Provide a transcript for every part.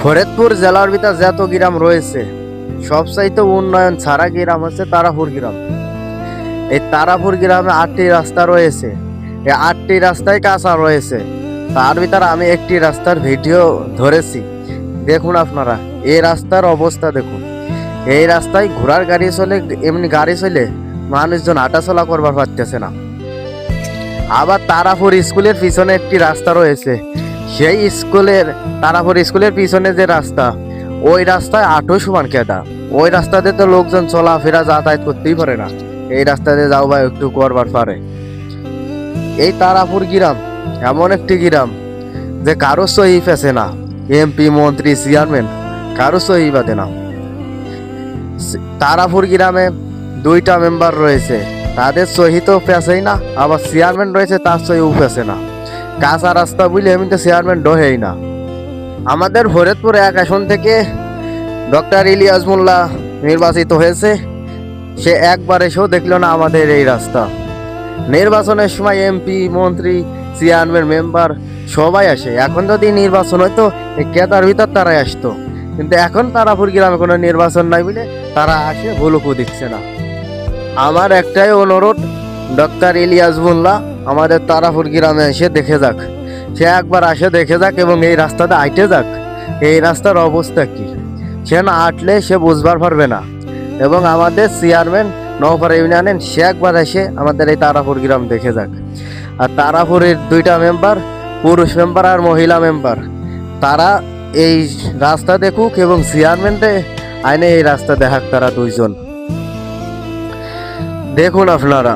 ফরিদপুর জেলার ভিতর যত গ্রাম রয়েছে সবচাইতে উন্নয়ন ছাড়া গ্রাম হচ্ছে তারাপুর গ্রাম। এই তারাপুর গ্রামে 8টি রাস্তা রয়েছে। এই 8টি রাস্তায় কাঁচা রয়েছে। তার ভিতরে আমি একটি রাস্তার ভিডিও ধরেছি, দেখুন আপনারা এই রাস্তার অবস্থা দেখুন। এই রাস্তায় ঘোড়ার গাড়ি চলে, এমনি গাড়ি চলে মানুষজন হাঁটাচলা করবার পারতেছে না। আবার তারাপুর স্কুলের পিছনে একটি রাস্তা রয়েছে, সেই তারাপুর স্কুলের পিছনে যে রাস্তা, ওই রাস্তায় আটো সমান কেদা। ওই রাস্তাতে তো লোকজন চলাফেরা যাতায়াত করতেই পারে না, এই রাস্তাতে যাও বা একটু করবার পারে। এই তারাপুর গ্রাম এমন একটি গ্রাম যে কারো সহি পেছে না, এমপি মন্ত্রী চেয়ারম্যান কারো সহি বাদে না। তারাপুর গ্রামে 2টা মেম্বার রয়েছে, তাদের সহি তো পেছেই না, আবার চেয়ারম্যান রয়েছে তার সহিও পেছে না। কাঁচা রাস্তা বুঝলে এমনিতে চেয়ারম্যান ডহেই না। আমাদের ফরিদপুর 1 আসন থেকে ডক্টর ইলিয়াস মোল্লা নির্বাচিত হয়েছে, সে একবার এসেও দেখলো না আমাদের এই রাস্তা। নির্বাচনের সময় এমপি মন্ত্রী চেয়ারম্যান মেম্বার সবাই আসে। এখন যদি নির্বাচন হয়তো এই কেদার ভিতর তারাই আসতো, কিন্তু এখন তারাপুর গ্রামে কোনো নির্বাচন নাই বলে তারা আসে ভুলুকু দিচ্ছে না। আমার একটাই অনুরোধ, ডক্টর ইলিয়াস মোল্লা আমাদের তারাপুর গ্রামে এসে দেখে যাক, সে একবার আসে দেখে যাক এবং এই রাস্তাটা আইটে যাক এই রাস্তার অবস্থা কি। সে না আটলে সে বুঝবার পারবে না। এবং আমাদের চেয়ারম্যান নওপাড়া ইউনিয়নের সে একবার এসে আমাদের এই তারাপুর গ্রাম দেখে যাক। আর তারাপুরের 2টা মেম্বার, পুরুষ মেম্বার আর মহিলা মেম্বার, তারা এই রাস্তা দেখুক এবং চেয়ারম্যানরে আইনে এই রাস্তা দেখাক তারা 2জন। দেখুন আপনারা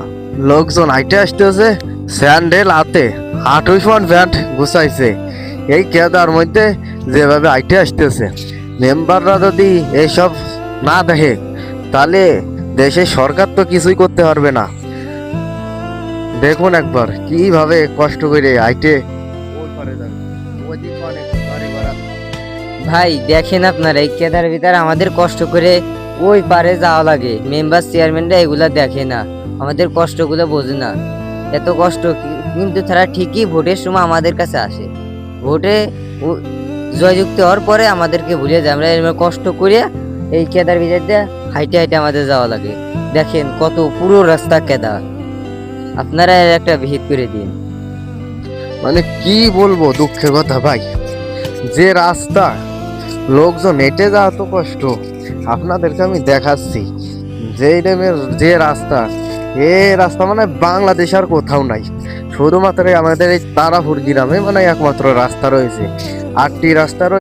লোকজন হাইটে আসতেছে, স্যান্ডেল হাতে, হাঁটু সমান প্যান্ট গুছাইছে। এই কেদার মধ্যে যেভাবে হাইটে আসতেছে, মেম্বাররা যদি এইসব না দেখে তাহলে দেশের সরকার তো কিছুই করতে পারবে না। দেখুন একবার কিভাবে কষ্ট করে হাইটে ভাই দেখেন আপনারা এই কেদার ভিতরে আমাদের কষ্ট করে ওই পারে যাওয়া লাগে। মেম্বার চেয়ারম্যানরা এগুলা দেখে না, আমাদের কষ্টগুলো বোঝে না। এত কষ্ট কিন্তু তারা ঠিকই ভোটের সময় আমাদের কাছে আসে, ভোটে জয়যুক্ত হওয়ার পরে আমাদেরকে ভুলে যায়। আমরা এরকম কষ্ট করে এই কেদার ভিতর দিয়ে হাইটে হাইটে আমাদের যাওয়া লাগে। দেখেন কত পুরো রাস্তা কেদা, আপনারা এর একটা ভিত করে দিন। মানে কি বলবো, দুঃখের কথা ভাই, যে রাস্তা লোকজন হেঁটে যাওয়া তো কষ্ট। আপনাদেরকে আমি দেখাচ্ছি যে রাস্তা, এই রাস্তা মানে বাংলাদেশ আর কোথাও নাই, শুধুমাত্র আমাদের এই তারাপুর গ্রামে মানে একমাত্র রাস্তা রয়েছে। 8টি রাস্তা